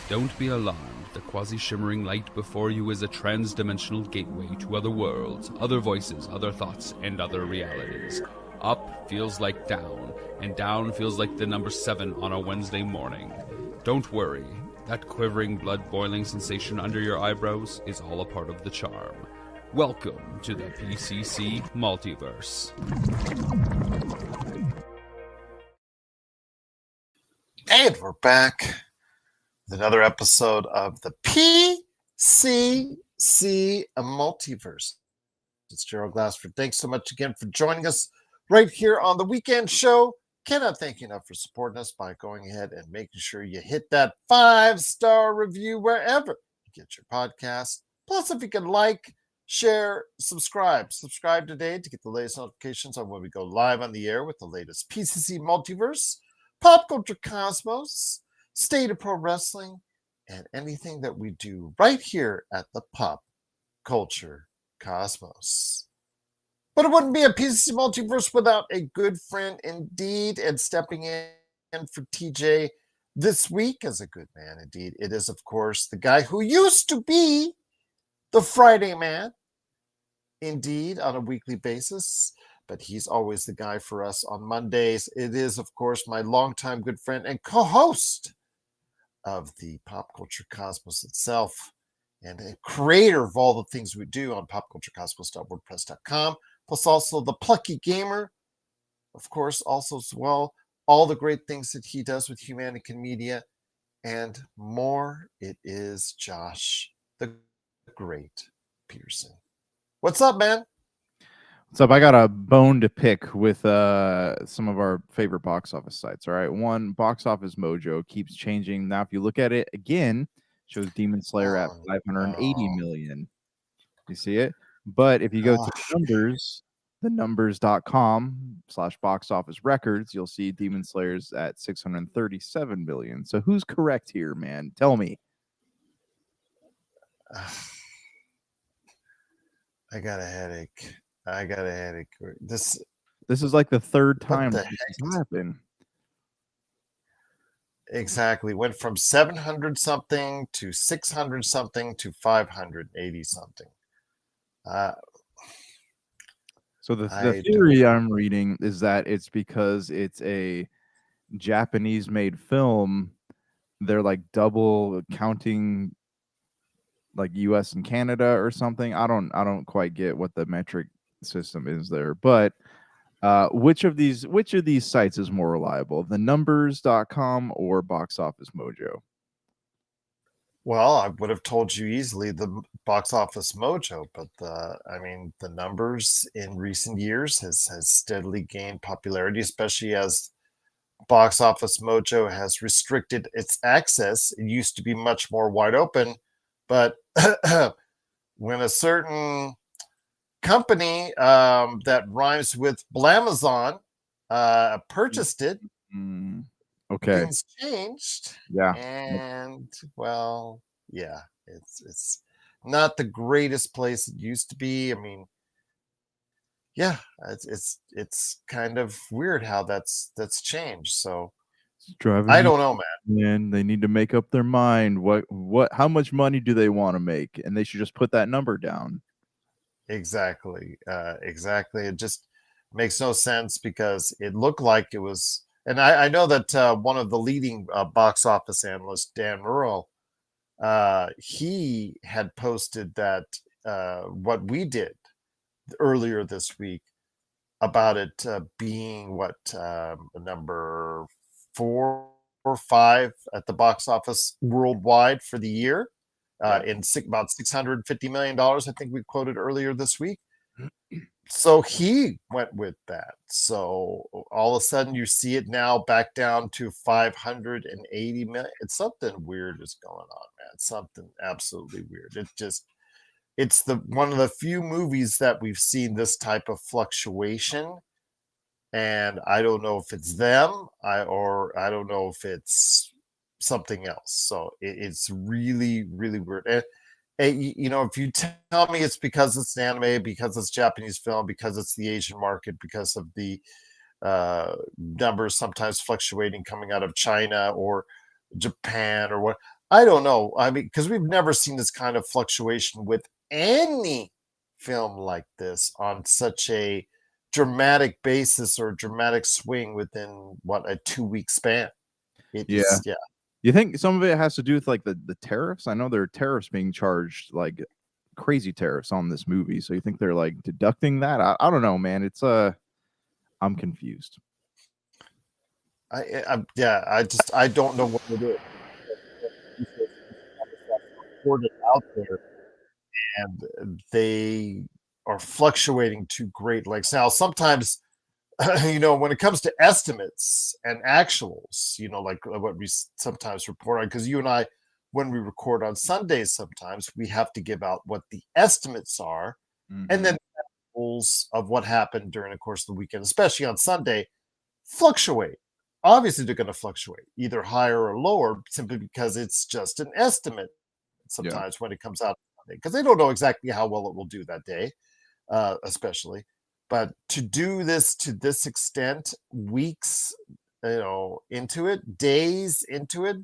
Don't be alarmed. The quasi-shimmering light before you is a trans-dimensional gateway to other worlds, other voices, other thoughts, and other realities. Up feels like down, and down feels like the number 7 on a Wednesday morning. Don't worry. That quivering, blood-boiling sensation under your eyebrows is all a part of the charm. Welcome to the PCC Multiverse. And we're back with another episode of the PCC Multiverse. It's Gerald Glassford. Thanks so much again for joining us right here on the weekend show. Cannot thank you enough for supporting us by going ahead and making sure you hit that 5-star review wherever you get your podcast. Plus, if you can like, share, subscribe today to get the latest notifications on when we go live on the air with the latest PCC Multiverse, Pop Culture Cosmos, State of Pro Wrestling, and anything that we do right here at the Pop Culture Cosmos. But it wouldn't be a PCC Multiverse without a good friend indeed, and stepping in for TJ this week as a good man indeed. It is, of course, the guy who used to be the Friday man, indeed, on a weekly basis, but he's always the guy for us on Mondays. It is, of course, my longtime good friend and co-host of the Pop Culture Cosmos itself, and a creator of all the things we do on popculturecosmos.wordpress.com, plus also the plucky gamer, of course, also as well, all the great things that he does with Humanican Media, and more. It is Josh, the great Pearson. What's up, man? What's up? I got a bone to pick with some of our favorite box office sites. All right, one, Box Office Mojo keeps changing. Now, if you look at it again, shows Demon Slayer at 580 million. You see it? But if you go to numbers, the numbers.com/box office records, you'll see Demon Slayer's at 637 million. So who's correct here, man? Tell me. I got a headache. This is like the third time this has happened. Exactly. Went from 700 something to 600 something to 580 something. So the theory I'm reading is that it's because it's a Japanese made film. They're like double counting like US and Canada or something. I don't quite get what the metric system is there, but which of these sites is more reliable, the numbers.com or Box Office Mojo? Well, I would have told you easily the Box Office Mojo, but the numbers in recent years has steadily gained popularity, especially as Box Office Mojo has restricted its access. It used to be much more wide open, but when a certain company that rhymes with Blamazon purchased it, okay, things changed. Yeah, and well, yeah, it's not the greatest place it used to be. I mean, yeah, it's kind of weird how that's changed. So I don't know, man. They need to make up their mind. How much money do they want to make? And they should just put that number down. Exactly. It just makes no sense because it looked like it was. And I know that one of the leading box office analysts, Dan Murrell, he had posted that what we did earlier this week about it being number 4 or 5 at the box office worldwide for the year, in about $650 million, I think we quoted earlier this week. So he went with that. So all of a sudden you see it now back down to 580 million. It's something weird is going on, man. Something absolutely weird. It's one of the few movies that we've seen this type of fluctuation. And I don't know if it's them, I don't know if it's something else. So it's really, really weird. And if you tell me it's because it's an anime, because it's Japanese film, because it's the Asian market, because of the numbers sometimes fluctuating coming out of China or Japan or what, I don't know. I mean, because we've never seen this kind of fluctuation with any film like this on such a dramatic basis or dramatic swing within what, a 2-week span. It's Yeah. You think some of it has to do with like the tariffs? I know there are tariffs being charged, like crazy tariffs on this movie. So you think they're like deducting that? I don't know, man. It's I'm confused. I don't know what it is. Reported out there, and they are fluctuating to great lengths. Now, sometimes, when it comes to estimates and actuals, like what we sometimes report on, because you and I, when we record on Sundays, sometimes we have to give out what the estimates are, and then rules of what happened during the course of the weekend, especially on Sunday, fluctuate. Obviously, they're going to fluctuate either higher or lower simply because it's just an estimate sometimes when it comes out, because they don't know exactly how well it will do that day, especially. But to do this to this extent, weeks, into it, days into it,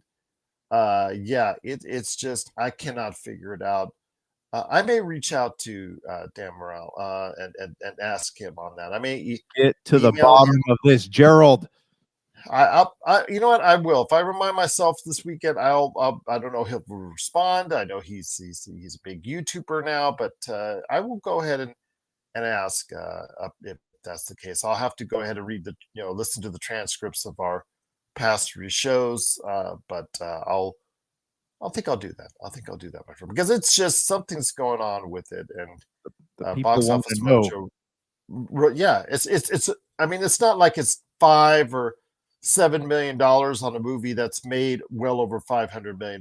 it's just, I cannot figure it out. I may reach out to Dan Morrell and ask him on that. I may get to the bottom of this, Gerald. I you know what, I will. If I remind myself this weekend, I don't know, he'll respond. I know he's a big YouTuber now, but I will go ahead and ask if that's the case. I'll have to go ahead and read listen to the transcripts of our past 3 shows, but I think I'll do that. I think I'll do that, my friend, because it's just something's going on with it, and the people Box want Office to know. Mojo, yeah, it's. I mean, it's not like it's $5 or $7 million on a movie that's made well over $500 million.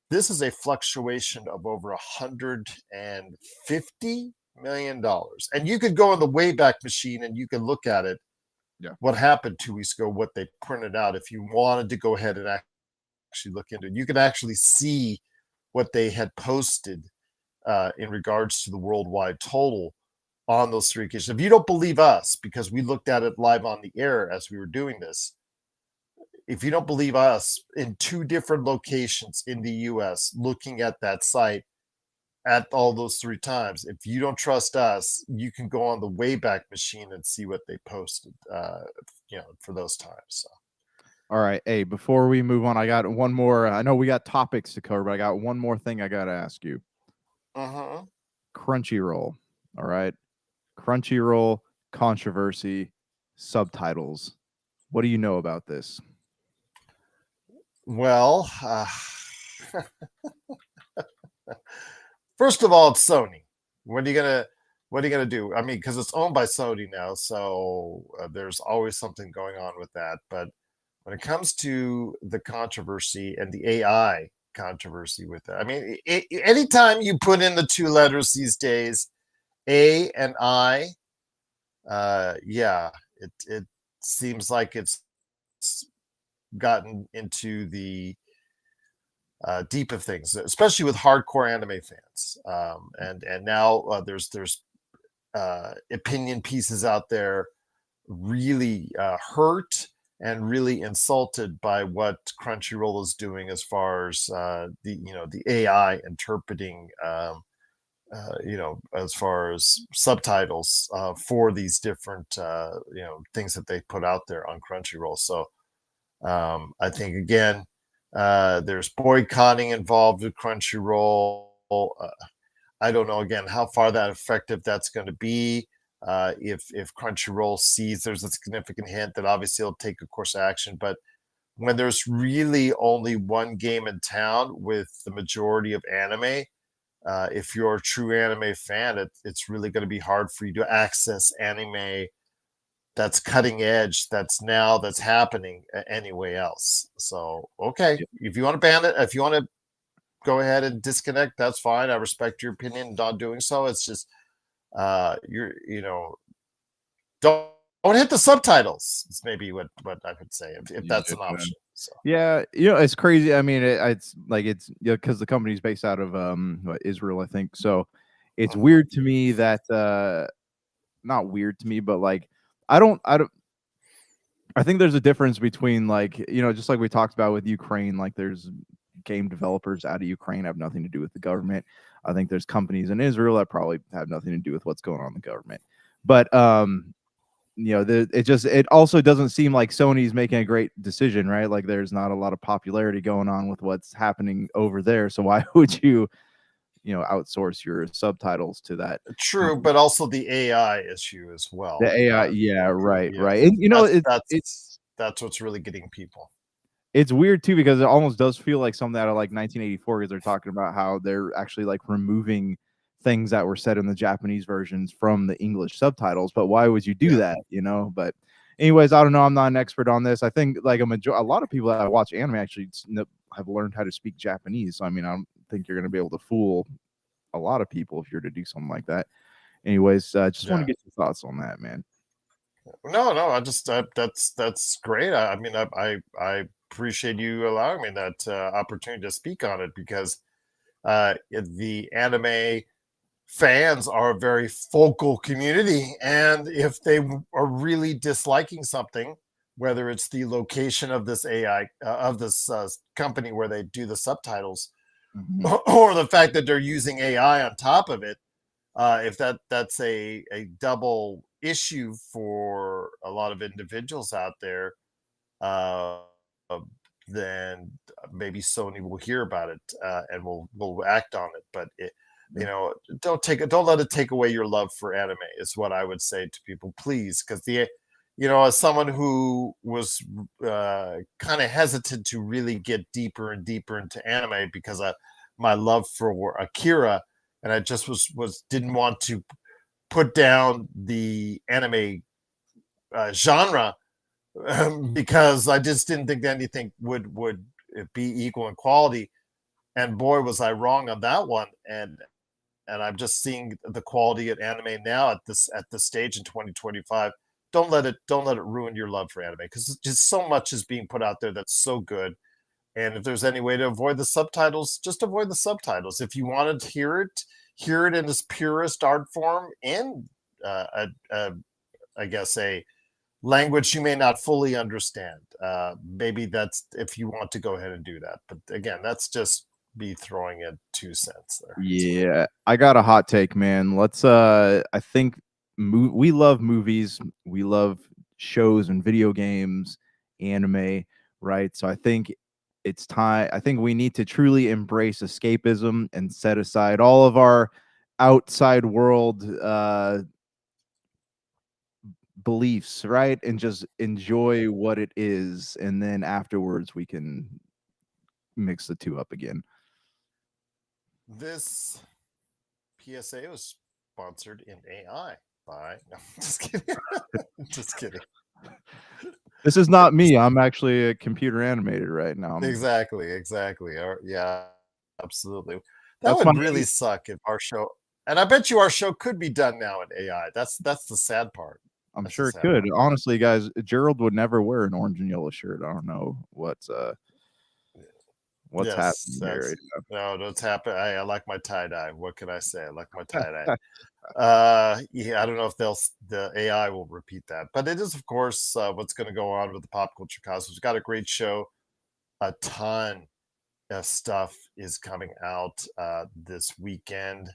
This is a fluctuation of over $150 million, and you could go in the Wayback Machine and you can look at it. Yeah, what happened 2 weeks ago, what they printed out. If you wanted to go ahead and actually look into it, you could actually see what they had posted in regards to the worldwide total on those 3 occasions. If you don't believe us, because we looked at it live on the air as we were doing this, if you don't believe us, in 2 different locations in the US, looking at that site at all those 3 times, if you don't trust us, you can go on the Wayback Machine and see what they posted for those times. So. All right. Hey, before we move on, I got one more. I know we got topics to cover, but I got one more thing I got to ask you. Crunchyroll. All right. Crunchyroll controversy, subtitles. What do you know about this? Well, first of all, it's Sony. What are you gonna do? I mean, because it's owned by Sony now, so there's always something going on with that. But when it comes to the controversy and the AI controversy with it, I mean, anytime you put in the 2 letters these days, A and I, it seems like it's gotten into the deep of things, especially with hardcore anime fans. And now there's opinion pieces out there really hurt and really insulted by what Crunchyroll is doing as far as the AI interpreting as far as subtitles for these different things that they put out there on Crunchyroll. So I think, again, there's boycotting involved with Crunchyroll. I don't know, again, how far that effective that's going to be. If Crunchyroll sees there's a significant hint, that obviously it'll take a course of action. But when there's really only one game in town with the majority of anime, if you're a true anime fan, it's really going to be hard for you to access anime that's cutting edge, that's happening anywhere else. So, okay, if you want to ban it, if you want to go ahead and disconnect, that's fine. I respect your opinion in not doing so. It's just don't hit the subtitles. It's maybe what I would say, if that's an option. So. Yeah, it's crazy. I mean, it's because the company's based out of Israel, I think. So it's weird to me that not weird to me, but like I think there's a difference between just like we talked about with Ukraine, like there's game developers out of Ukraine have nothing to do with the government. I think there's companies in Israel that probably have nothing to do with what's going on in the government. But it also doesn't seem like Sony's making a great decision, right? Like there's not a lot of popularity going on with what's happening over there. So why would you outsource your subtitles to that? True, but also the AI issue as well. The AI, right. And that's what's really getting people. It's weird too, because it almost does feel like something out of like 1984, because they're talking about how they're actually like removing things that were said in the Japanese versions from the English subtitles. But why would you do that? But anyways, I don't know. I'm not an expert on this. I think like a lot of people that watch anime actually have learned how to speak Japanese. So I mean, I don't think you're going to be able to fool a lot of people if you're to do something like that. Anyways, just want to get your thoughts on that, man. No, I just that's great. I mean, I appreciate you allowing me that opportunity to speak on it, because the anime fans are a very focal community, and if they are really disliking something, whether it's the location of this AI of this company where they do the subtitles, or the fact that they're using AI on top of it, if that's a double issue for a lot of individuals out there, then maybe Sony will hear about it and will act on it. But don't let it take away your love for anime, is what I would say to people, please, because as someone who was kind of hesitant to really get deeper and deeper into anime because of my love for Akira, and I just didn't want to put down the anime genre, because I just didn't think that anything would be equal in quality. And boy, was I wrong on that one. And I'm just seeing the quality of anime now at this stage in 2025. Don't let it ruin your love for anime, because just so much is being put out there that's so good. And if there's any way to avoid the subtitles, just avoid the subtitles. If you wanted to hear it in its purest art form, in I guess a language you may not fully understand. Maybe that's if you want to go ahead and do that. But again, that's just me throwing in 2 cents there. Yeah, I got a hot take, man. Let's I think we love movies, we love shows and video games, anime, right? So I think it's time. I think we need to truly embrace escapism and set aside all of our outside world beliefs, right? And just enjoy what it is, and then afterwards we can mix the two up again. This PSA was sponsored in AI by no, just kidding. Just kidding. This is not me. I'm actually a computer animated right now. Exactly. Yeah, absolutely. That would really suck if our show, and I bet you our show could be done now in AI. That's the sad part. I'm sure it could. Honestly, guys, Gerald would never wear an orange and yellow shirt. I don't know what's happening there. Right now. No, what's happening. I like my tie dye. What can I say? I like my tie dye. Yeah, I don't know if the AI will repeat that, but it is, of course, what's going to go on with the pop culture cosmos. We've got a great show. A ton of stuff is coming out this weekend.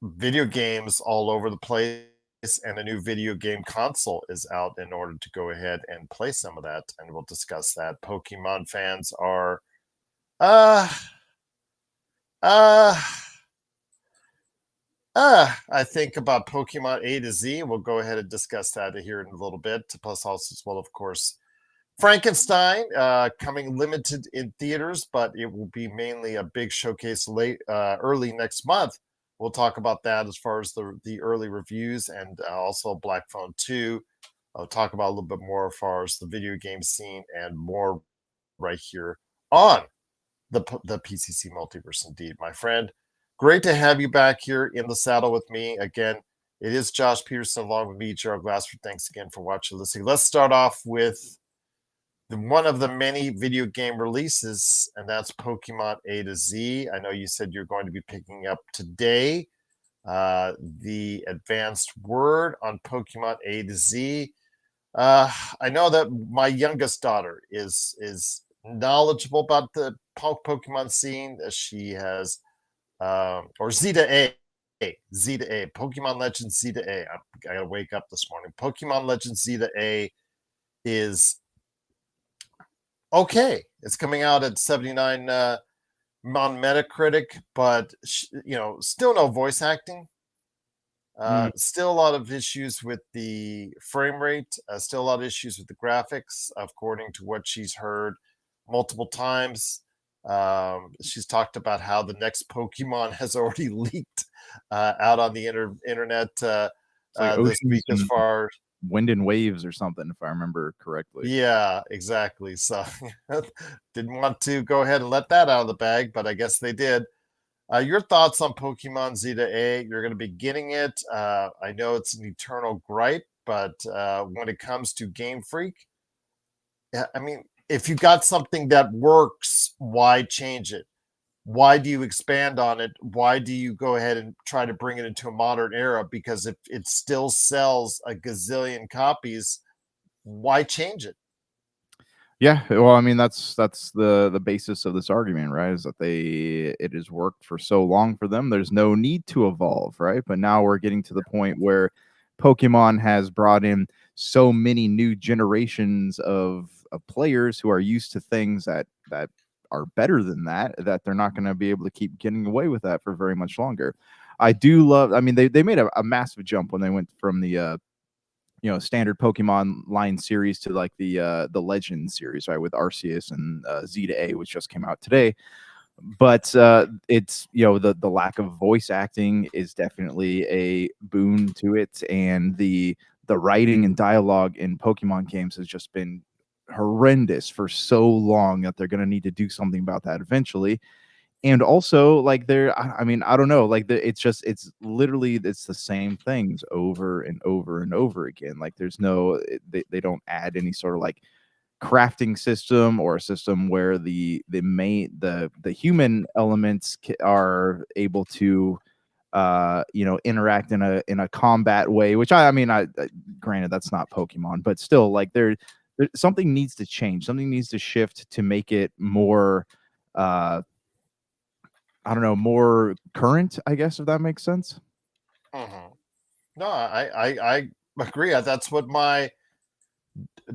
Video games all over the place, and a new video game console is out in order to go ahead and play some of that, and we'll discuss that. Pokemon fans are I think about Pokemon A to Z. We'll go ahead and discuss that here in a little bit. Plus, also as well, of course, Frakenstein coming limited in theaters, but it will be mainly a big showcase early next month. We'll talk about that as far as the early reviews, and also Black Phone 2. I'll talk about a little bit more as far as the video game scene and more right here on the PCC Multiverse. Indeed, my friend. Great to have you back here in the saddle with me. Again, it is Josh Peterson along with me, Gerald Glassford. Thanks again for watching and listening. Let's start off with one of the many video game releases, and that's Pokemon A to Z. I know you said you're going to be picking up today the advanced word on Pokemon A to Z. I know that my youngest daughter is knowledgeable about the Pokemon scene. She has, or Zeta A. Pokemon Legends Zeta A. I gotta wake up this morning. Pokemon Legends Zeta A is okay. It's coming out at 79 on Metacritic, but still no voice acting. Still a lot of issues with the frame rate. Still a lot of issues with the graphics, according to what she's heard multiple times. She's talked about how the next Pokemon has already leaked out on the internet this week, as far Wind and Waves or something, if I remember correctly. Yeah, exactly. So didn't want to go ahead and let that out of the bag, but I guess they did. Your thoughts on Pokemon Zeta A? You're going to be getting it. I know it's an eternal gripe, but when it comes to Game Freak, I mean, if you got something that works, why change it? Why do you expand on it? Why do you go ahead and try to bring it into a modern era? Because if it still sells a gazillion copies, why change it? Yeah, well, I mean that's the basis of this argument, right? Is that it has worked for so long for them. There's no need to evolve, right? But now we're getting to the point where Pokemon has brought in so many new generations of players who are used to things that are better than that they're not going to be able to keep getting away with that for very much longer. I do love. I mean, they made a massive jump when they went from the standard Pokemon line series to like the Legend series, right, with Arceus and Zeta A, which just came out today. But it's the lack of voice acting is definitely a boon to it, and the writing and dialogue in Pokemon games has just been horrendous for so long that they're going to need to do something about that eventually. And also, like, I mean, I don't know, like, it's the same things over and over and over again. Like, there's they don't add any sort of like crafting system or a system where the human elements are able to interact in a combat way, which I mean, granted that's not Pokemon, but still, like, something needs to change, something needs to shift to make it more I don't know, more current, I guess, if that makes sense. Mm-hmm. No, I agree. That's what my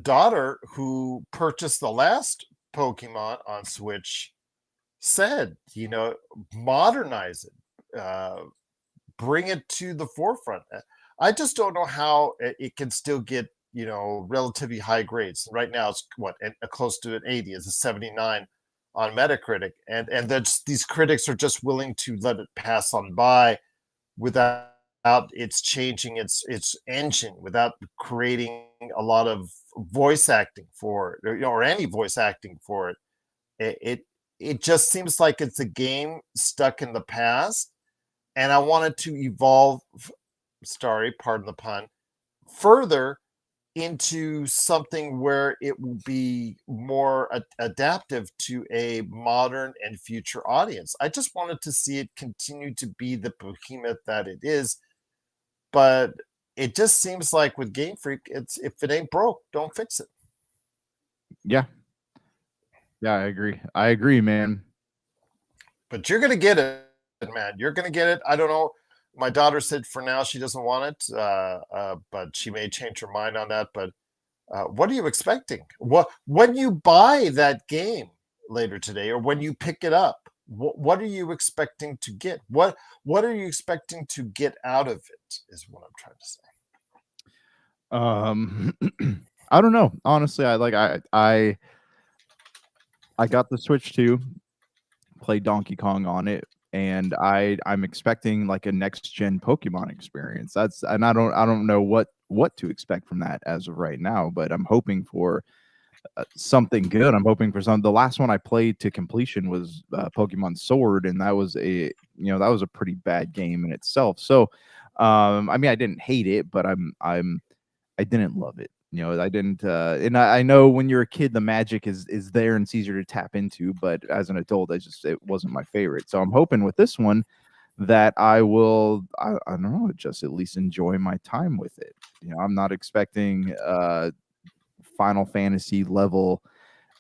daughter, who purchased the last Pokemon on Switch, said. Modernize it, bring it to the forefront. I just don't know how it can still get relatively high grades. Right now, it's close to an 80. It's a 79 on Metacritic, and these critics are just willing to let it pass on by without its changing its engine, without creating a lot of voice acting for it, or any voice acting for it. It just seems like it's a game stuck in the past, and I wanted to evolve. Sorry, pardon the pun. Further into something where it will be more adaptive to a modern and future audience. I just wanted to see it continue to be the behemoth that it is, but it just seems like with Game Freak, it's if it ain't broke, don't fix it. Yeah, I agree, man. But you're gonna get it, man. You're gonna get it. I don't know. My daughter said for now she doesn't want it, but she may change her mind on that. But what are you expecting? When you buy that game later today, or when you pick it up, what are you expecting to get? What are you expecting to get out of it? Is what I'm trying to say. I don't know. Honestly, I got the Switch 2, played Donkey Kong on it, and I'm expecting like a next gen Pokemon experience. And I don't know what to expect from that as of right now, but I'm hoping for something good. I'm hoping for the last one I played to completion was Pokemon Sword, and that was a pretty bad game in itself. So I mean, I didn't hate it, but I didn't love it. I didn't, and I know when you're a kid, the magic is there and it's easier to tap into. But as an adult, it wasn't my favorite. So I'm hoping with this one that I will, I don't know, just at least enjoy my time with it. I'm not expecting Final Fantasy level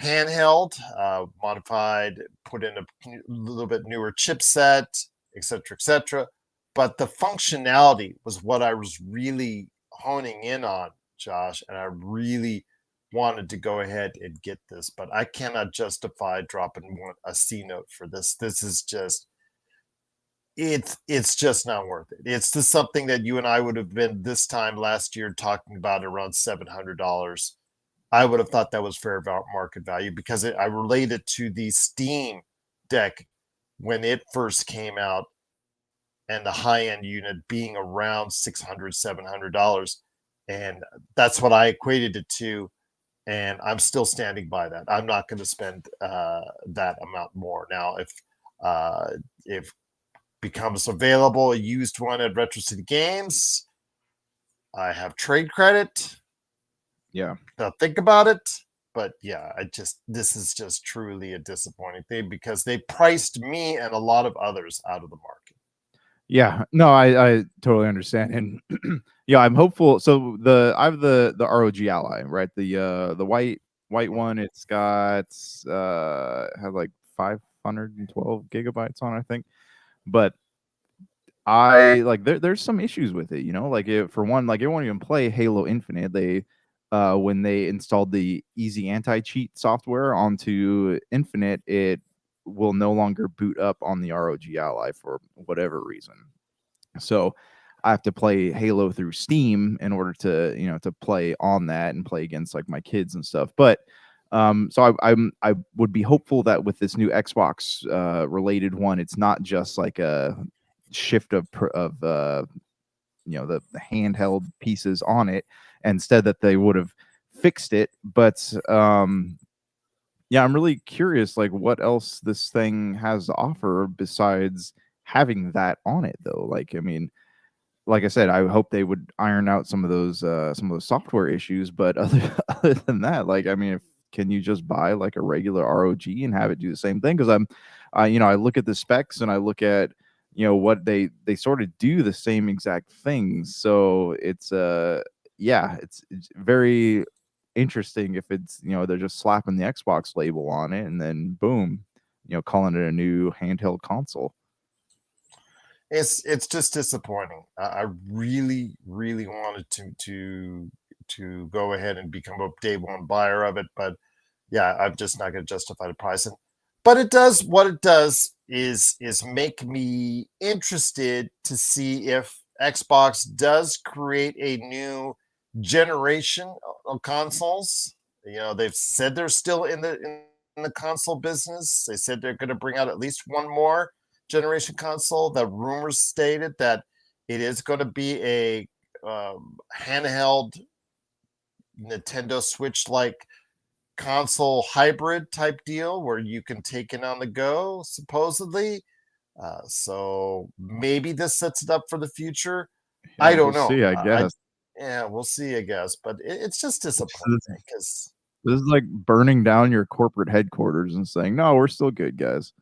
handheld, modified, put in a little bit newer chipset, etc. But the functionality was what I was really honing in on, Josh, and I really wanted to go ahead and get this, but I cannot justify dropping a C note for this. This is just it's just not worth it. It's just something that you and I would have been this time last year talking about around $700. I would have thought that was fair market value because I relate it to the Steam Deck when it first came out and the high-end unit being around $600-700, and that's what I equated it to, and I'm still standing by that. I'm not going to spend that amount more. Now, if becomes available a used one at Retro City Games, I have trade credit. Yeah. Now think about it. But yeah, this is just truly a disappointing thing because they priced me and a lot of others out of the market. Yeah, no, I totally understand, and yeah, I'm hopeful. So I have the ROG Ally, right? The white one. It's got has like 512 gigabytes on, I think, but I like there's some issues with it, like for one, like it won't even play Halo Infinite. They when they installed the easy anti-cheat software onto Infinite, it will no longer boot up on the ROG Ally for whatever reason. So I have to play Halo through Steam in order to, to play on that and play against like my kids and stuff. But so I would be hopeful that with this new Xbox related one, it's not just like a shift of the handheld pieces on it, instead that they would have fixed it. But yeah, I'm really curious, like what else this thing has to offer besides having that on it, though. Like, I mean, like I said, I hope they would iron out some of those software issues. But other than that, like, I mean, can you just buy like a regular ROG and have it do the same thing? Because I look at the specs and I look at what they sort of do the same exact things. So it's yeah, it's very interesting if it's they're just slapping the Xbox label on it and then boom, calling it a new handheld console. It's just disappointing. I really wanted to go ahead and become a day one buyer of it, but yeah, I'm just not going to justify the price. But it does what it does is make me interested to see if Xbox does create a new generation of consoles. They've said they're still in the console business. They said they're going to bring out at least one more generation console. The rumors stated that it is going to be a handheld Nintendo Switch like console hybrid type deal where you can take it on the go, supposedly. So maybe this sets it up for the future. Yeah, I don't we'll know. see, I guess. Yeah, we'll see, I guess. But it's just disappointing because this is like burning down your corporate headquarters and saying, no, we're still good, guys.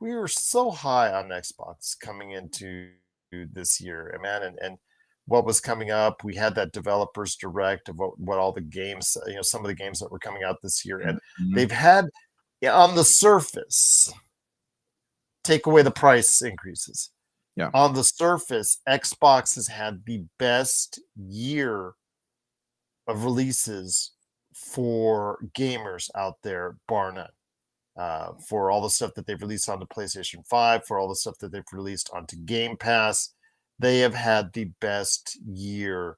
we were so high on Xbox coming into this year, man, and what was coming up. We had that developers direct of what all the games, some of the games that were coming out this year, and they've had on the surface, take away the price increases. Yeah. On the surface, Xbox has had the best year of releases for gamers out there, bar none. For all the stuff that they've released onto PlayStation 5, for all the stuff that they've released onto Game Pass, they have had the best year,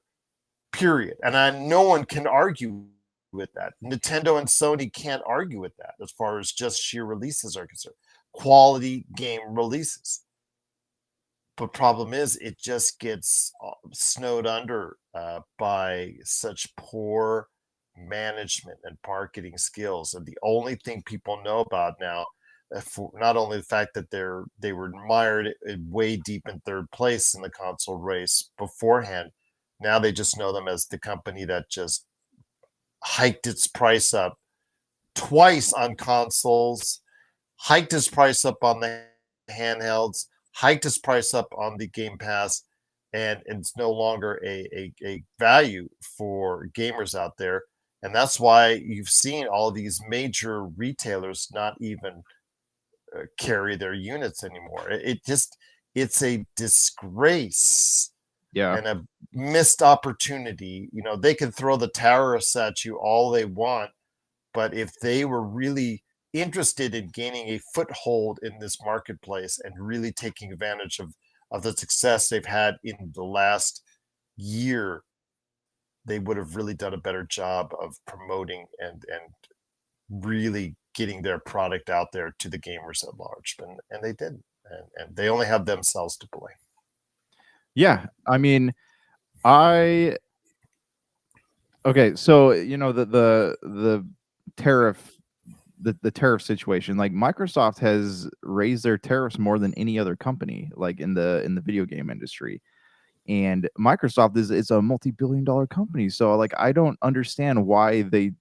period. And no one can argue with that. Nintendo and Sony can't argue with that as far as just sheer releases are concerned. Quality game releases. But problem is, it just gets snowed under by such poor management and marketing skills. And the only thing people know about now, for not only the fact that they were mired way deep in third place in the console race beforehand, now they just know them as the company that just hiked its price up twice on consoles, hiked its price up on the handhelds, hiked its price up on the Game Pass, and it's no longer a value for gamers out there. And that's why you've seen all these major retailers not even carry their units anymore. It's a disgrace and a missed opportunity. They can throw the tariffs at you all they want, but if they were really interested in gaining a foothold in this marketplace and really taking advantage of the success they've had in the last year, they would have really done a better job of promoting and really getting their product out there to the gamers at large. And they didn't. And they only have themselves to blame. Yeah. I mean, okay, so the tariff the tariff situation, like Microsoft has raised their tariffs more than any other company, like in the video game industry. And Microsoft is a multi-billion-dollar company, so like I don't understand why they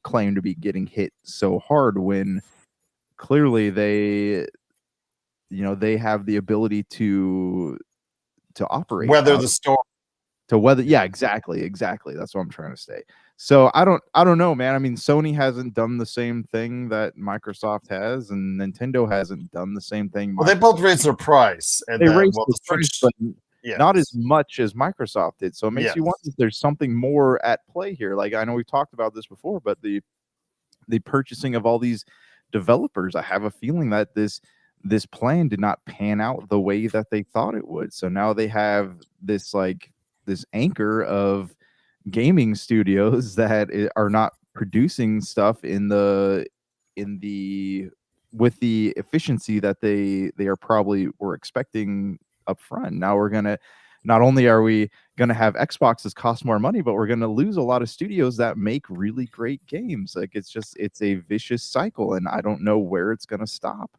claim to be getting hit so hard when clearly they have the ability to operate, weather the storm. Yeah, exactly. That's what I'm trying to say. So I don't know, man. I mean, Sony hasn't done the same thing that Microsoft has, and Nintendo hasn't done the same thing. Well, they both raised their price, and they raised the price, but not as much as Microsoft did. So it makes you wonder if there's something more at play here. Like, I know we've talked about this before, but the purchasing of all these developers, I have a feeling that this plan did not pan out the way that they thought it would. So now they have this anchor of gaming studios that are not producing stuff with the efficiency that they were expecting up front. Now not only are we gonna have Xboxes cost more money, but we're gonna lose a lot of studios that make really great games. Like, it's a vicious cycle, and I don't know where it's gonna stop.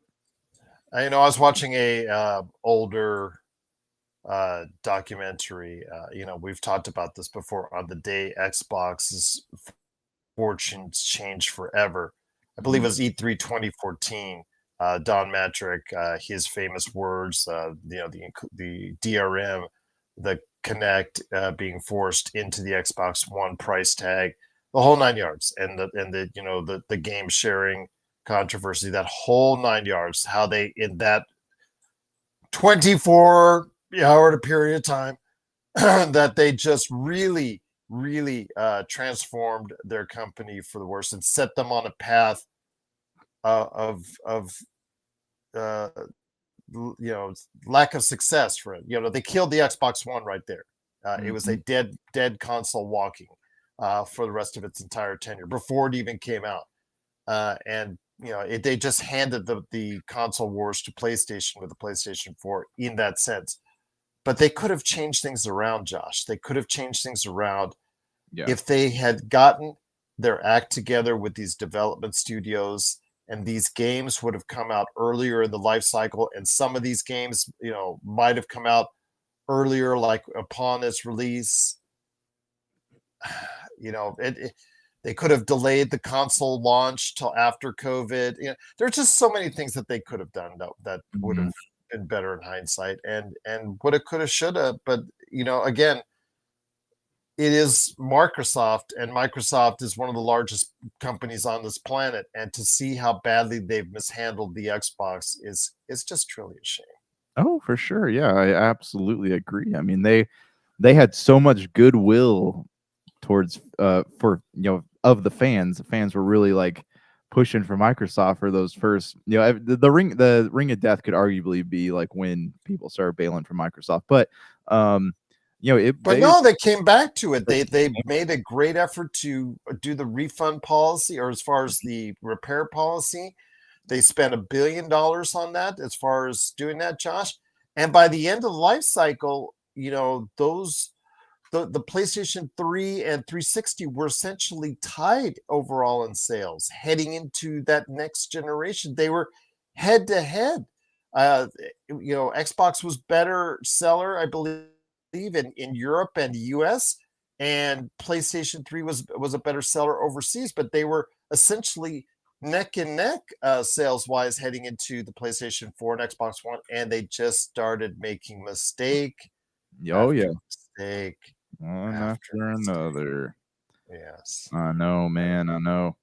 I was watching a older documentary. We've talked about this before, on the day Xbox's fortunes changed forever. I believe it was E3 2014. Don Matrick, his famous words, the DRM, the Connect being forced into the Xbox One price tag, the whole 9 yards, and the game sharing controversy, that whole 9 yards, how they, in that 24-hour period of time, that they just really transformed their company for the worse and set them on a path of lack of success for it. They killed the Xbox One right there. It was a dead console walking for the rest of its entire tenure before it even came out. And they just handed the console wars to PlayStation with the PlayStation 4 in that sense. But they could have changed things around, Josh. They could have changed things around if they had gotten their act together with these development studios, and these games would have come out earlier in the life cycle. And some of these games, might have come out earlier, like upon its release. They could have delayed the console launch till after COVID. There's just so many things that they could have done that would have been better in hindsight, and woulda, coulda, shoulda. But again, it is Microsoft, and Microsoft is one of the largest companies on this planet, and to see how badly they've mishandled the Xbox is just truly a shame. Oh, for sure. Yeah, I absolutely agree. I mean, they had so much goodwill towards of the fans. The fans were really like pushing for Microsoft for those first, the ring of death could arguably be like when people started bailing for Microsoft, but no, they came back to it. They made a great effort to do the refund policy, or as far as the repair policy, they spent $1 billion on that, as far as doing that, Josh. And by the end of the life cycle, those the PlayStation 3 and 360 were essentially tied overall in sales heading into that next generation. They were head to head. Xbox was better seller, I believe, in Europe and the US, and PlayStation 3 was a better seller overseas, but they were essentially neck and neck sales wise heading into the PlayStation 4 and Xbox One, and they just started making mistake mistake one after another. Yes. I know, man. I know.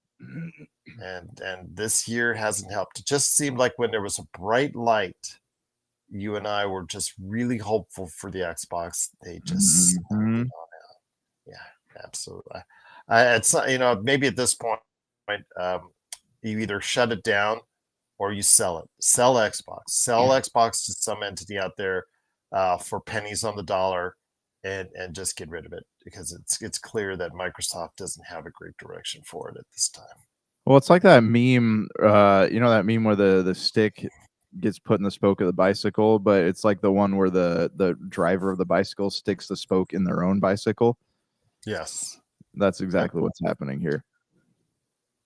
And this year hasn't helped. It just seemed like when there was a bright light, you and I were just really hopeful for the Xbox. They just yeah, absolutely. It's maybe at this point, you either shut it down or you sell it. Sell Xbox to some entity out there for pennies on the dollar, and just get rid of it, because it's clear that Microsoft doesn't have a great direction for it at this time. Well, it's like that meme, that meme where the stick gets put in the spoke of the bicycle, but it's like the one where the driver of the bicycle sticks the spoke in their own bicycle. Yes. That's exactly what's happening here.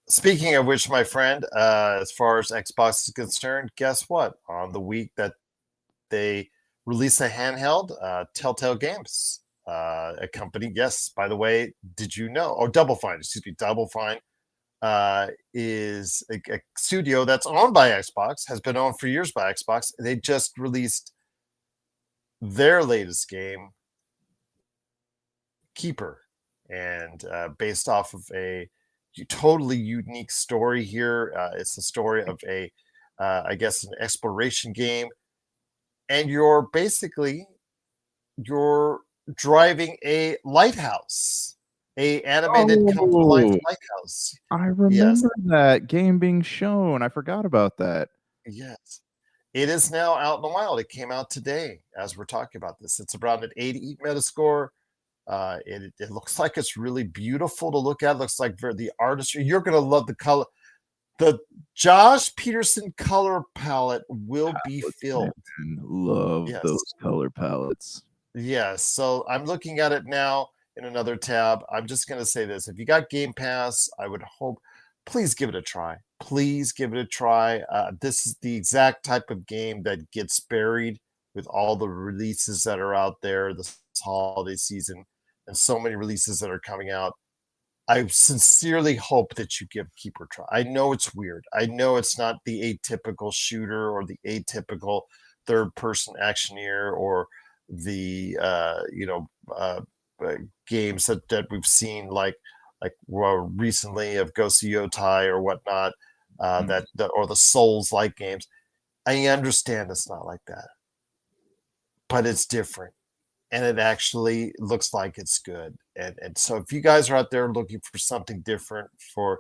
Speaking of which, my friend, as far as Xbox is concerned, guess what? On the week that they release a handheld, Telltale Games, a company, yes, by the way, did you know? Oh, Double Fine, Double Fine is a studio that's owned by Xbox, has been owned for years by Xbox. They just released their latest game, Keeper, and based off of a totally unique story here. It's the story of I guess, an exploration game, and you're driving a lighthouse, a animated come to life lighthouse. I remember that game being shown. I forgot about that. Yes. It is now out in the wild. It came out today as we're talking about this. It's around an 80 Metascore. It looks like it's really beautiful to look at. It looks like the artistry. You're going to love the color. The Josh Peterson color palette will be filled. Love those color palettes. Yes. So I'm looking at it now in another tab. I'm just going to say this. If you got Game Pass, I would hope, please give it a try. Please give it a try. This is the exact type of game that gets buried with all the releases that are out there this holiday season, and so many releases that are coming out. I sincerely hope that you give Keeper a try. I know it's weird. I know it's not the atypical shooter or the atypical third-person actioneer or the games that we've seen like recently of Ghost of Yotai or whatnot, or the Souls-like games. I understand it's not like that, but it's different. And it actually looks like it's good. And so if you guys are out there looking for something different for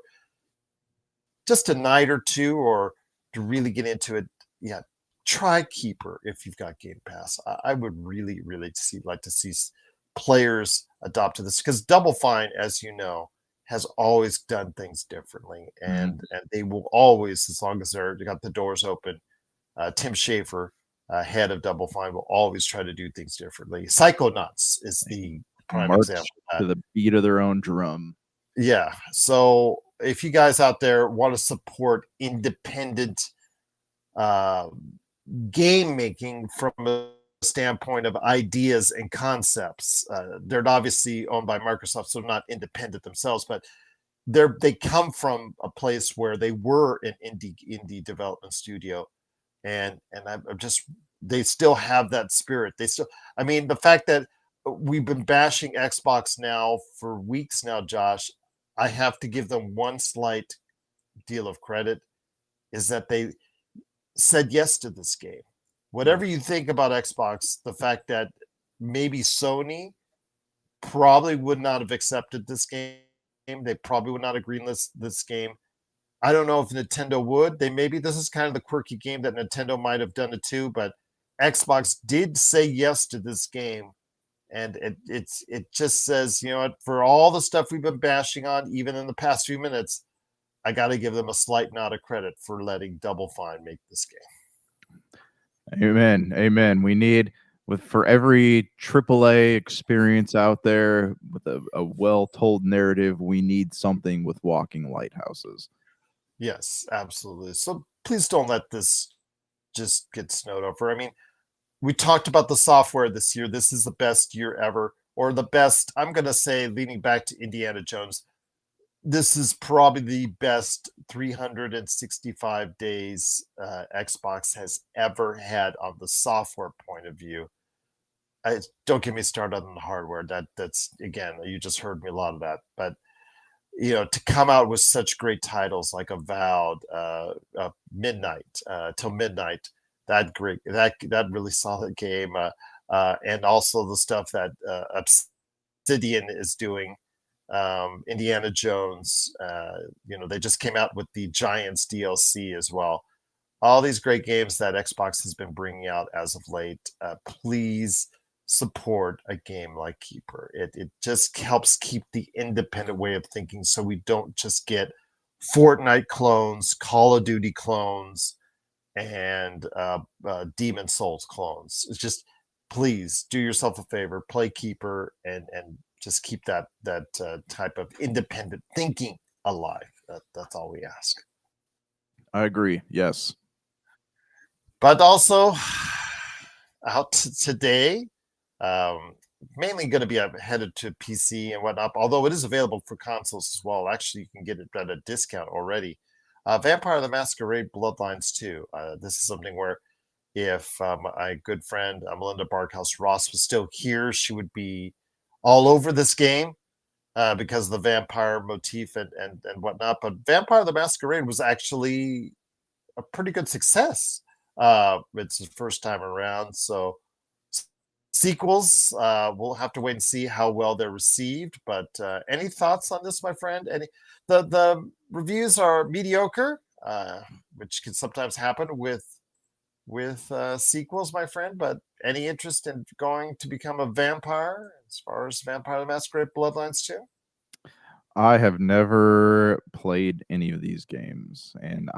just a night or two, or to really get into it, yeah, try Keeper if you've got Game Pass. I would really, really like to see players adopt to this, because Double Fine, as you know, has always done things differently. And they will always, as long as they got the doors open, Tim Schafer, head of Double Fine, will always try to do things differently. Psychonauts is the prime example of that. To the beat of their own drum. Yeah. So if you guys out there want to support independent game making from a standpoint of ideas and concepts, they're obviously owned by Microsoft, so they're not independent themselves, but they come from a place where they were an indie development studio. And they still have that spirit. The fact that we've been bashing Xbox now for weeks now, Josh, I have to give them one slight deal of credit, is that they said yes to this game. Whatever you think about Xbox, the fact that maybe Sony probably would not have accepted this game. They probably would not have greenlit this game. I don't know if Nintendo would. This is kind of the quirky game that Nintendo might have done it too, but Xbox did say yes to this game. And it just says, you know what, for all the stuff we've been bashing on, even in the past few minutes, I got to give them a slight nod of credit for letting Double Fine make this game. Amen. We need, for every AAA experience out there with a well-told narrative, we need something with walking lighthouses. Yes, absolutely. So please don't let this just get snowed over. I mean, we talked about the software this year. This is the best year ever, or the best, I'm going to say, leading back to Indiana Jones, this is probably the best 365 days Xbox has ever had on the software point of view. Don't get me started on the hardware. That's again, you just heard me a lot of that. But to come out with such great titles like Avowed, Midnight, Till Midnight, that really solid game, and also the stuff that Obsidian is doing, Indiana Jones. They just came out with the Giants DLC as well. All these great games that Xbox has been bringing out as of late. Please support a game like Keeper. It just helps keep the independent way of thinking, so we don't just get Fortnite clones, Call of Duty clones, and Demon Souls clones. It's just, please do yourself a favor, play Keeper, and just keep that type of independent thinking alive. That's all we ask. I agree. Yes. But also out today, mainly going to be headed to PC and whatnot, although it is available for consoles as well. Actually, you can get it at a discount already. Vampire the Masquerade Bloodlines 2. This is something where if my good friend Melinda Barkhouse Ross was still here, she would be all over this game because of the vampire motif and whatnot. But Vampire the Masquerade was actually a pretty good success. It's the first time around, so sequels, we'll have to wait and see how well they're received. But any thoughts on this, my friend? The reviews are mediocre, which can sometimes happen with sequels, my friend. But any interest in going to become a vampire as far as Vampire the Masquerade Bloodlines 2? I have never played any of these games, and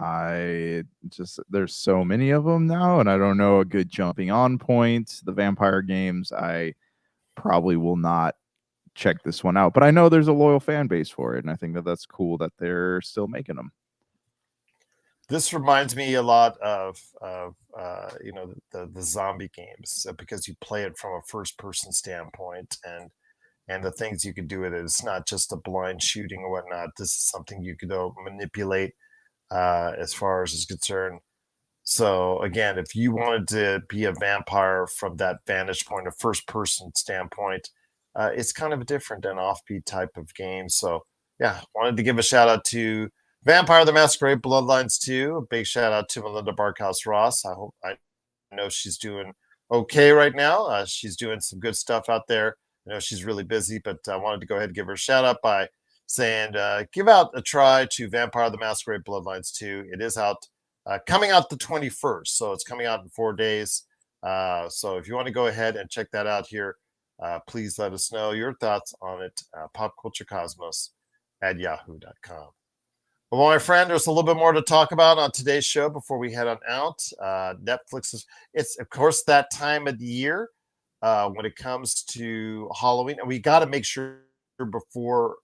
there's so many of them now, and I don't know a good jumping on point. The vampire games, I probably will not check this one out, but I know there's a loyal fan base for it, and I think that's cool that they're still making them. This reminds me a lot of the zombie games, because you play it from a first person standpoint, and the things you can do with it. It's not just a blind shooting or whatnot. This is something you could manipulate as far as is concerned. So again, if you wanted to be a vampire from that vantage point, a first person standpoint, it's kind of a different and offbeat type of game. So yeah, wanted to give a shout out to Vampire the Masquerade Bloodlines 2. A big shout out to Melinda Barkhouse Ross. I know she's doing okay right now. She's doing some good stuff out there. I know she's really busy, but I wanted to go ahead and give her a shout out by saying, give out a try to Vampire the Masquerade Bloodlines 2. It is out, coming out the 21st, so it's coming out in 4 days. So if you want to go ahead and check that out here, please let us know your thoughts on it, popculturecosmos@yahoo.com. Well, my friend, there's a little bit more to talk about on today's show before we head on out. Netflix it's of course that time of the year. When it comes to Halloween, and we got to make sure before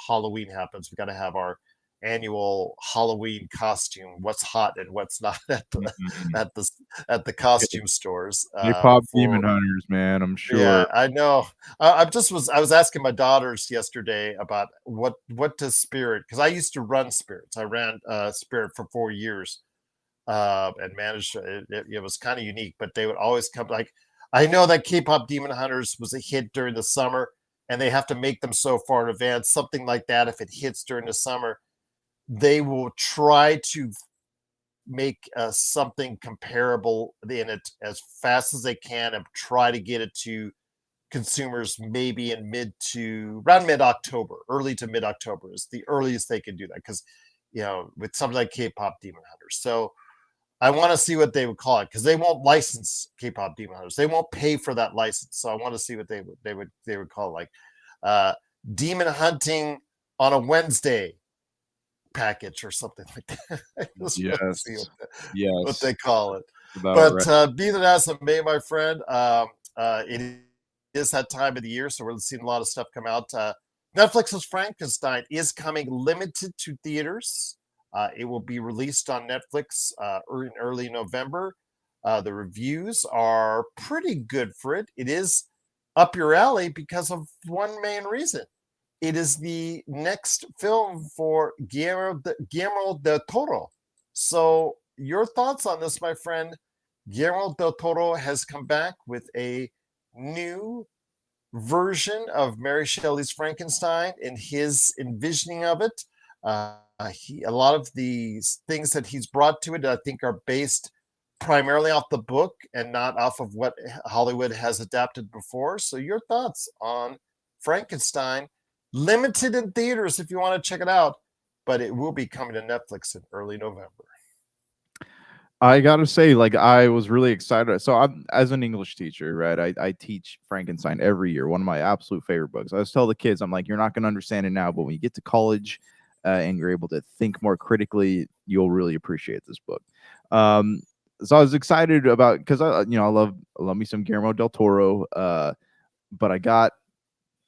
Halloween happens, we got to have our annual Halloween costume. What's hot and what's not at the costume stores. They pop Demon Hunters, man. I'm sure. Yeah, I know. I was asking my daughters yesterday about what does Spirit, because I used to run Spirits. I ran Spirit for 4 years and managed. It was kind of unique, but they would always come like. I know that K-pop Demon Hunters was a hit during the summer, and they have to make them so far in advance. Something like that, if it hits during the summer, they will try to make something comparable in it as fast as they can and try to get it to consumers maybe in around mid-October. Early to mid-October is the earliest they can do that, because with something like K-pop Demon Hunters. So I want to see what they would call it, because they won't license K-pop Demon Hunters. They won't pay for that license. So I want to see what they would call it, like Demon Hunting on a Wednesday package or something like that. Yes, what they call it. But right. Be that as it may, my friend, it is that time of the year, so we're seeing a lot of stuff come out. Netflix's Frakenstein is coming limited to theaters. It will be released on Netflix in early November. The reviews are pretty good for it. It is up your alley because of one main reason. It is the next film for Guillermo del Toro. So your thoughts on this, my friend? Guillermo del Toro has come back with a new version of Mary Shelley's Frankenstein and his envisioning of it. A lot of these things that he's brought to it, I think, are based primarily off the book and not off of what Hollywood has adapted before. So your thoughts on Frankenstein, limited in theaters if you want to check it out, but it will be coming to Netflix in early November. I gotta say, like, I was really excited. So I'm, as an English teacher, right, I teach Frankenstein every year, one of my absolute favorite books. I always tell the kids, I'm like, you're not gonna understand it now, but when you get to college and you're able to think more critically, you'll really appreciate this book. So I was excited about, because I love me some Guillermo del Toro, but I got,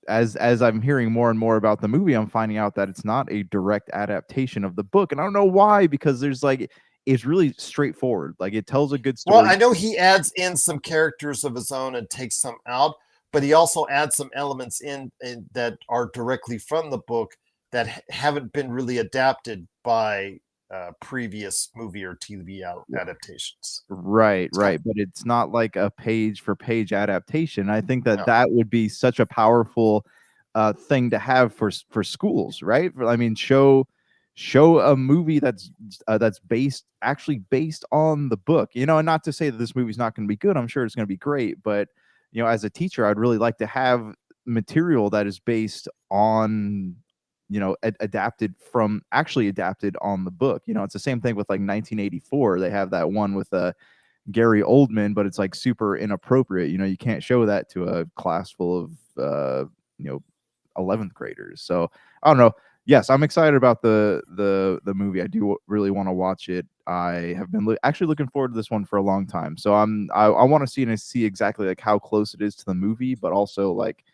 as I'm hearing more and more about the movie, I'm finding out that it's not a direct adaptation of the book, and I don't know why, because there's like, it's really straightforward. Like, it tells a good story. Well, I know he adds in some characters of his own and takes some out, but he also adds some elements in that are directly from the book that haven't been really adapted by previous movie or TV adaptations. Right. But it's not like a page for page adaptation. I think that that would be such a powerful thing to have for schools, right? I mean, show a movie that's actually based on the book, and not to say that this movie's not going to be good. I'm sure it's going to be great, but as a teacher, I'd really like to have material that is based on, adapted on the book. It's the same thing with like 1984. They have that one with Gary Oldman, but it's like super inappropriate. You can't show that to a class full of 11th graders. So I don't know. Yes, I'm excited about the movie. I do really want to watch it. I have been actually looking forward to this one for a long time. So I want to see exactly like how close it is to the movie, but also like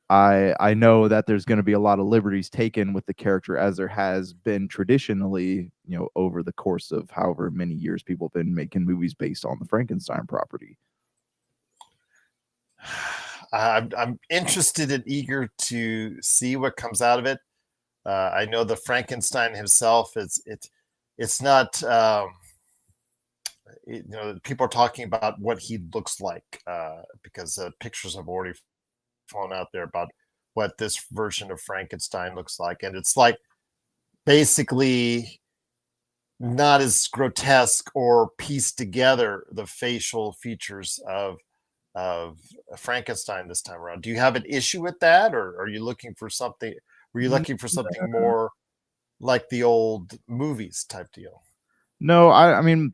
I know that there's going to be a lot of liberties taken with the character, as there has been traditionally, over the course of however many years people have been making movies based on the Frankenstein property. I'm interested and eager to see what comes out of it. I know the Frankenstein himself it's not, people are talking about what he looks like because pictures have already flown out there about what this version of Frankenstein looks like. And it's like basically not as grotesque or pieced together the facial features of Frankenstein this time around. Do you have an issue with that, or are you looking for something? Were you looking for something more like the old movies type deal? No, I mean,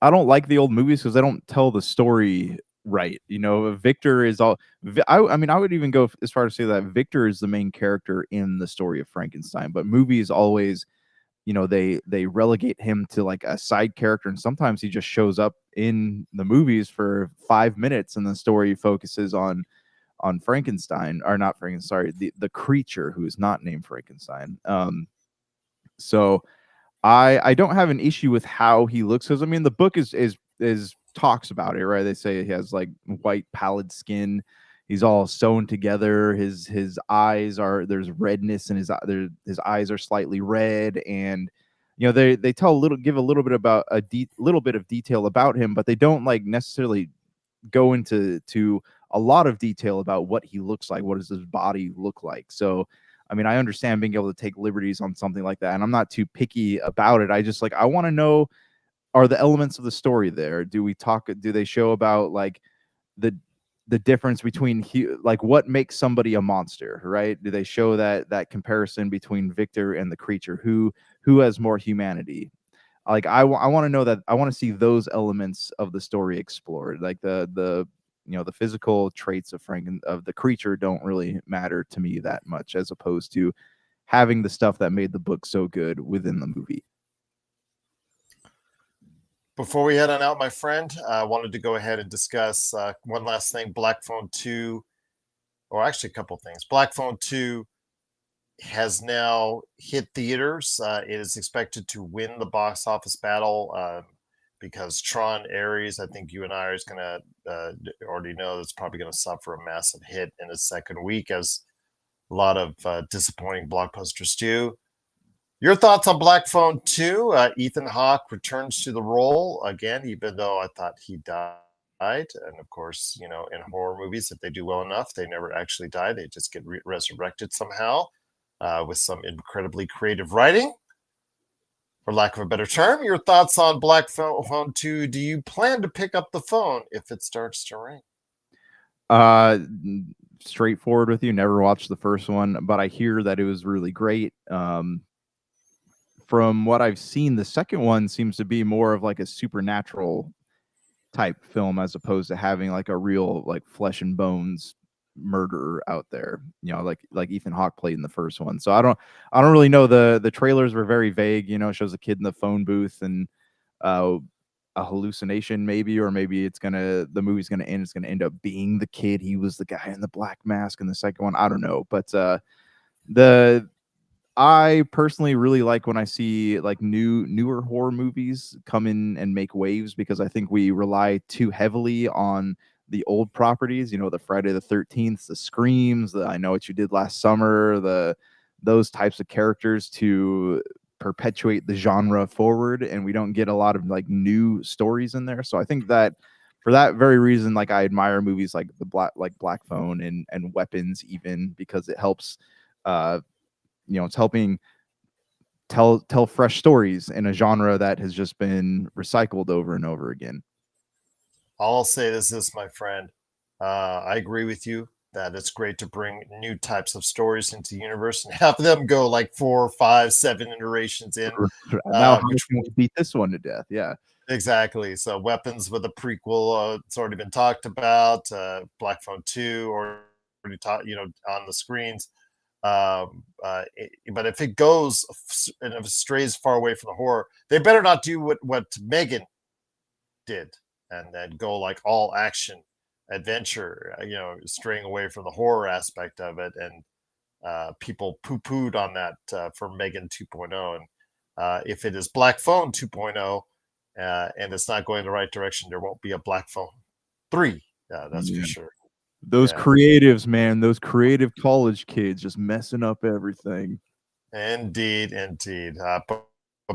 I don't like the old movies because they don't tell the story right. Victor is all. I mean, I would even go as far as to say that Victor is the main character in the story of Frankenstein, but movies always, they relegate him to like a side character, and sometimes he just shows up in the movies for 5 minutes, and the story focuses on Frankenstein, or not Frankenstein, sorry, the creature who is not named Frankenstein. So I don't have an issue with how he looks, because I mean the book is talks about it, right? They say he has like white pallid skin. He's all sewn together. His eyes are, there's redness in his eyes are slightly red, and they give a little bit about little bit of detail about him, but they don't like necessarily go into a lot of detail about what he looks like. What does his body look like? So I mean, I understand being able to take liberties on something like that, and I'm not too picky about it. I just I want to know, are the elements of the story there? Do they show about like the difference between like what makes somebody a monster, right? Do they show that comparison between Victor and the creature? Who has more humanity? Like I want to know that. I want to see those elements of the story explored. Like the physical traits of the creature don't really matter to me that much, as opposed to having the stuff that made the book so good within the movie. Before we head on out, my friend, I wanted to go ahead and discuss one last thing. Black Phone 2, or actually a couple things. Black Phone 2 has now hit theaters. It is expected to win the box office battle because Tron Ares, I think you and I are going to already know, that's probably going to suffer a massive hit in its second week, as a lot of disappointing blockbusters do. Your thoughts on Black Phone 2? Ethan Hawke returns to the role again, even though I thought he died And of course, in horror movies, if they do well enough, they never actually die. They just get resurrected somehow with some incredibly creative writing, for lack of a better term. Your thoughts on Black Phone 2? Do you plan to pick up the phone if it starts to ring? Straightforward with you. Never watched the first one, but I hear that it was really great. From what I've seen, the second one seems to be more of like a supernatural type film as opposed to having like a real like flesh and bones murderer out there, like Ethan Hawke played in the first one. So I don't really know. The trailers were very vague. It shows a kid in the phone booth and a hallucination maybe, or maybe the movie's gonna end, it's gonna end up being the kid. He was the guy in the black mask in the second one. I don't know, but I personally really like when I see like newer horror movies come in and make waves, because I think we rely too heavily on the old properties, the Friday the 13th, the Screams, the I Know What You Did Last Summer, those types of characters to perpetuate the genre forward, and we don't get a lot of like new stories in there. So I think that for that very reason, like I admire movies like Black Phone and Weapons, even because it helps it's helping tell fresh stories in a genre that has just been recycled over and over again. I'll say this, my friend. I agree with you that it's great to bring new types of stories into the universe and have them go like 4, 5, 7 iterations in. Now, how can we beat this one to death? Yeah, exactly. So Weapons with a prequel, it's already been talked about. Black Phone 2 already taught, on the screens. But if it goes and if it strays far away from the horror, they better not do what Megan did and then go like all action adventure, straying away from the horror aspect of it. And people poo-pooed on that for Megan 2.0. And if it is Black Phone 2.0 and it's not going the right direction, there won't be a Black Phone 3. That's for sure. Those creatives, man, those creative college kids just messing up everything. Indeed. But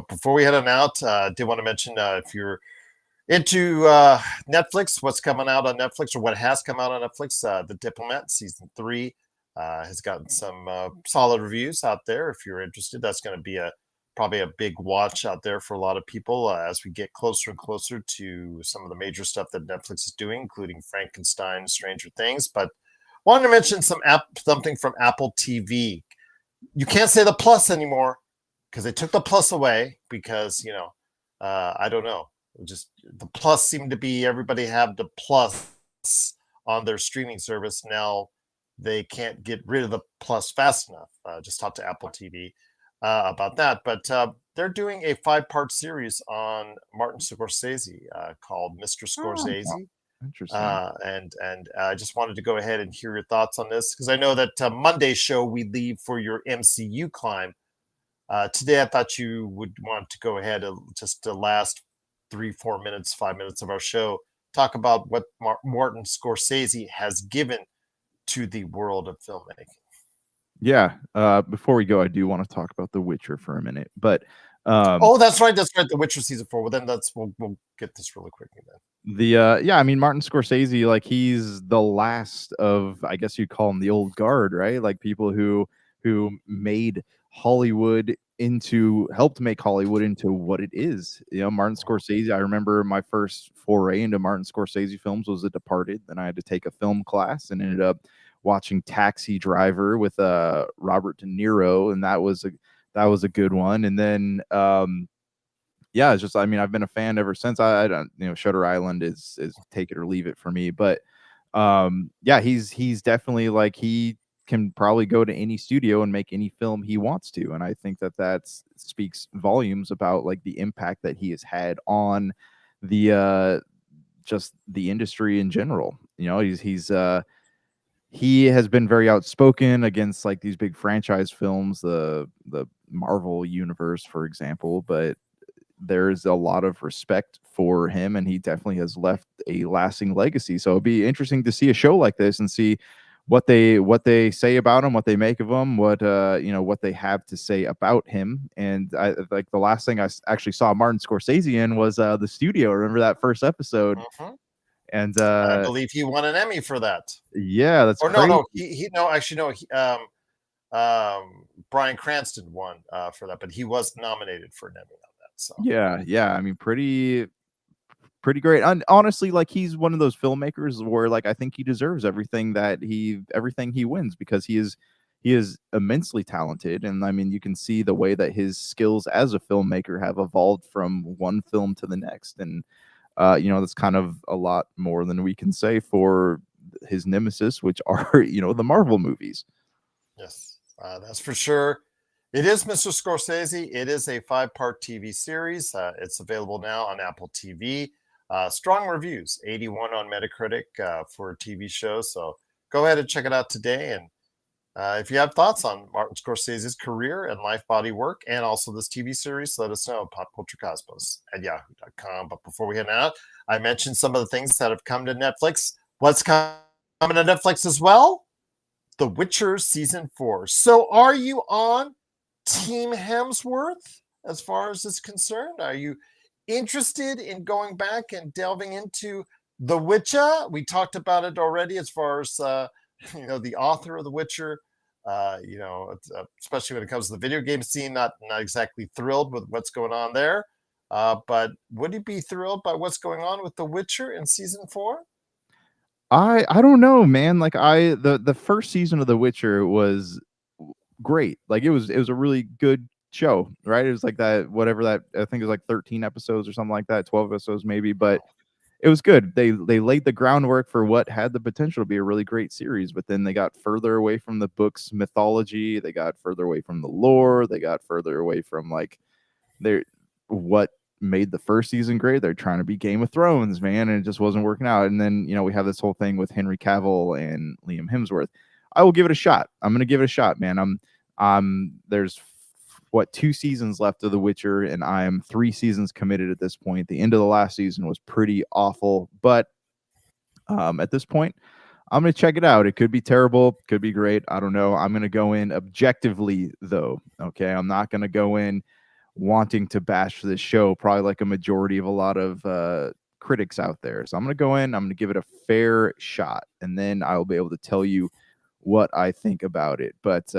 before we head on out, I did want to mention if you're into Netflix, what's coming out on Netflix, or what has come out on Netflix, The Diplomat season 3 has gotten some solid reviews out there. If you're interested, that's going to be probably a big watch out there for a lot of people as we get closer and closer to some of the major stuff that Netflix is doing, including Frakenstein, Stranger Things. But wanted to mention something from Apple TV. You can't say the plus anymore because they took the plus away because, I don't know. Just the plus seemed to be everybody have the plus on their streaming service. Now they can't get rid of the plus fast enough. Just talked to Apple TV about that. But they're doing a 5-part series on Martin Scorsese called Mr. Scorsese. Interesting. And I just wanted to go ahead and hear your thoughts on this, because I know that Monday's show we leave for your MCU climb. Today I thought you would want to go ahead and just the last 3-4 minutes, 5 minutes of our show, talk about what Martin Scorsese has given to the world of filmmaking. Yeah. Before we go, I do want to talk about The Witcher for a minute, but that's right. The Witcher season 4. Well, then we'll get this really quickly then. I mean, Martin Scorsese, like he's the last of, I guess you'd call him the old guard, right? Like people who made Hollywood helped make Hollywood into what it is. Martin Scorsese, I remember my first foray into Martin Scorsese films was The Departed. Then I had to take a film class and ended up watching Taxi Driver with Robert De Niro, and that was a good one. And then it's just, I mean, I've been a fan ever since. I don't, Shutter Island is take it or leave it for me, but he's definitely like, he can probably go to any studio and make any film he wants to, and I think that speaks volumes about like the impact that he has had on the just the industry in general. He has been very outspoken against like these big franchise films, the Marvel universe, for example, but there's a lot of respect for him, and he definitely has left a lasting legacy. So it'd be interesting to see a show like this and see what they say about him, what they make of him, what they have to say about him. And I like the last thing I actually saw Martin Scorsese in was The Studio. Remember that first episode? Uh-huh. And I believe he won an Emmy for that. Yeah, that's or crazy. Bryan Cranston won for that, but he was nominated for an Emmy on that. So yeah. I mean, pretty great. And honestly, like, he's one of those filmmakers where, like, I think he deserves everything he wins, because he is immensely talented. And I mean, you can see the way that his skills as a filmmaker have evolved from one film to the next. And that's kind of a lot more than we can say for his nemesis, which are the Marvel movies. Yes, that's for sure. It is Mr. Scorsese. It is a 5-part TV series. It's available now on Apple TV. Strong reviews, 81 on Metacritic for a TV show. So go ahead and check it out today. And if you have thoughts on Martin Scorsese's career and life body work, and also this TV series, let us know. popculturecosmos@yahoo.com. But before we head out, I mentioned some of the things that have come to Netflix. What's coming to Netflix as well? The Witcher Season 4. So are you on Team Hemsworth as far as is concerned? Are you interested in going back and delving into The Witcher? We talked about it already as far as the author of The Witcher. Especially when it comes to the video game scene, not exactly thrilled with what's going on there. But would you be thrilled by what's going on with The Witcher in Season 4? I don't know, man. Like, the first season of The Witcher was great. Like, it was a really good show, right? It was like that, whatever that, I think it was like 13 episodes or something like that, 12 episodes maybe, but it was good. They laid the groundwork for what had the potential to be a really great series, but then they got further away from the book's mythology. They got further away from the lore. They got further away from like what made the first season great. They're trying to be Game of Thrones, man, and it just wasn't working out. And then we have this whole thing with Henry Cavill and Liam Hemsworth. I will give it a shot. I'm gonna give it a shot, man. There's 2 seasons left of The Witcher, and I'm 3 seasons committed at this point. The end of the last season was pretty awful, but at this point, I'm gonna check it out. It could be terrible, could be great. I don't know. I'm gonna go in objectively, though. Okay, I'm not gonna go in wanting to bash this show, probably like a majority of a lot of critics out there. So I'm gonna go in. I'm gonna give it a fair shot, and then I'll be able to tell you what I think about it. But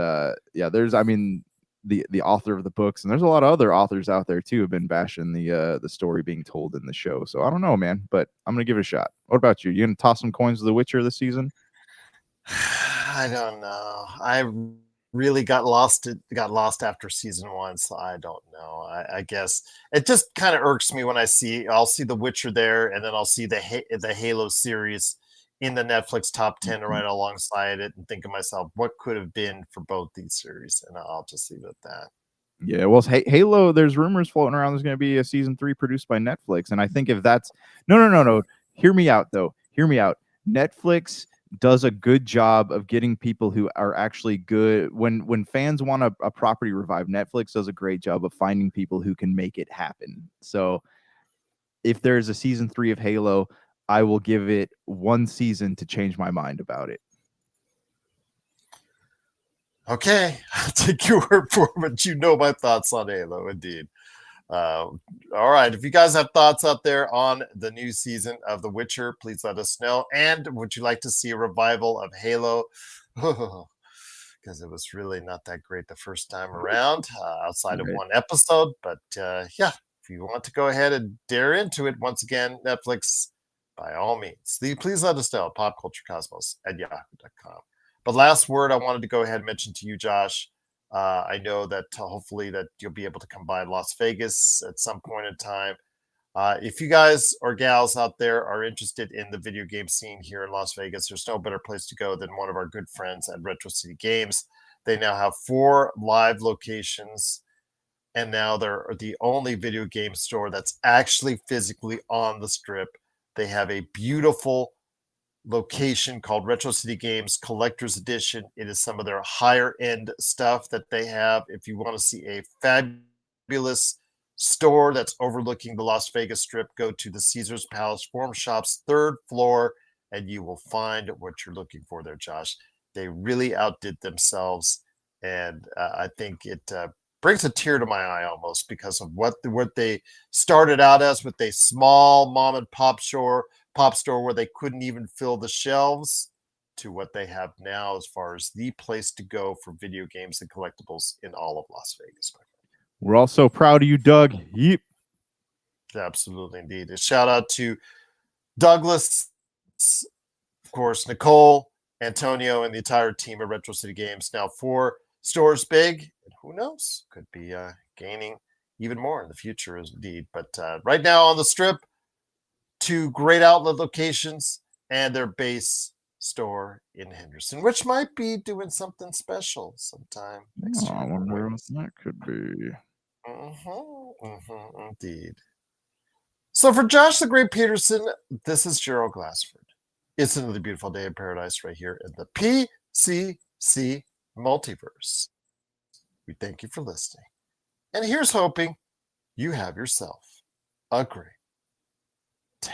yeah, the author of the books, and there's a lot of other authors out there too, have been bashing the story being told in the show. So I don't know, man, but I'm gonna give it a shot. What about you? You gonna toss some coins to The Witcher this season? I don't know. I really got lost after season 1, so I don't know. I guess it just kind of irks me when I'll see The Witcher there, and then I'll see the Halo series in the Netflix top 10 right alongside it, and think of myself, what could have been for both these series? And I'll just leave it at that. Yeah, well, Halo, there's rumors floating around there's going to be a season 3 produced by Netflix, and I think if that's no, hear me out though. Hear me out. Netflix does a good job of getting people who are actually good. When fans want a property revived, Netflix does a great job of finding people who can make it happen. So if there's a season 3 of Halo, I will give it 1 season to change my mind about it. Okay, I'll take your word for it, but you know my thoughts on Halo, indeed. All right, if you guys have thoughts out there on the new season of The Witcher, please let us know. And would you like to see a revival of Halo? Because it was really not that great the first time around, outside of one episode. But yeah, if you want to go ahead and dare into it, once again, Netflix, by all means, please let us know. popculturecosmos@yahoo.com. But last word I wanted to go ahead and mention to you, Josh. I know that hopefully that you'll be able to come by Las Vegas at some point in time. If you guys or gals out there are interested in the video game scene here in Las Vegas, there's no better place to go than one of our good friends at Retro City Games. They now have 4 live locations, and now they're the only video game store that's actually physically on the Strip. They have a beautiful location called Retro City Games Collector's Edition. It is some of their higher end stuff that they have. If you want to see a fabulous store that's overlooking the Las Vegas Strip, go to the Caesars Palace Forum Shop's 3rd floor, and you will find what you're looking for there, Josh. They really outdid themselves, and I think it brings a tear to my eye almost, because of what they started out as with a small mom and pop store pop store where they couldn't even fill the shelves to what they have now as far as the place to go for video games and collectibles in all of Las Vegas. We're all so proud of you, Doug. Yep. Absolutely, indeed. A shout out to Douglas, of course, Nicole, Antonio, and the entire team at Retro City Games. Now 4 stores big, and who knows, could be gaining even more in the future, indeed. But right now on the Strip, 2 great outlet locations and their base store in Henderson, which might be doing something special sometime next year. I wonder what that could be. Indeed. So for Josh the Great Peterson, this is Gerald Glassford. It's another beautiful day in paradise right here in the PCC Multiverse. We thank you for listening. And here's hoping you have yourself a great day.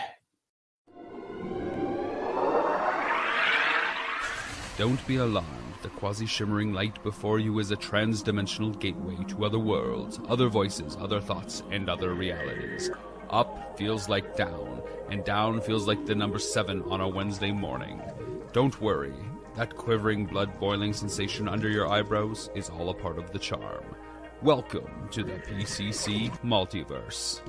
Don't be alarmed. The quasi-shimmering light before you is a trans-dimensional gateway to other worlds, other voices, other thoughts, and other realities. Up feels like down, and down feels like the number 7 on a Wednesday morning. Don't worry. That quivering, blood-boiling sensation under your eyebrows is all a part of the charm. Welcome to the PCC Multiverse.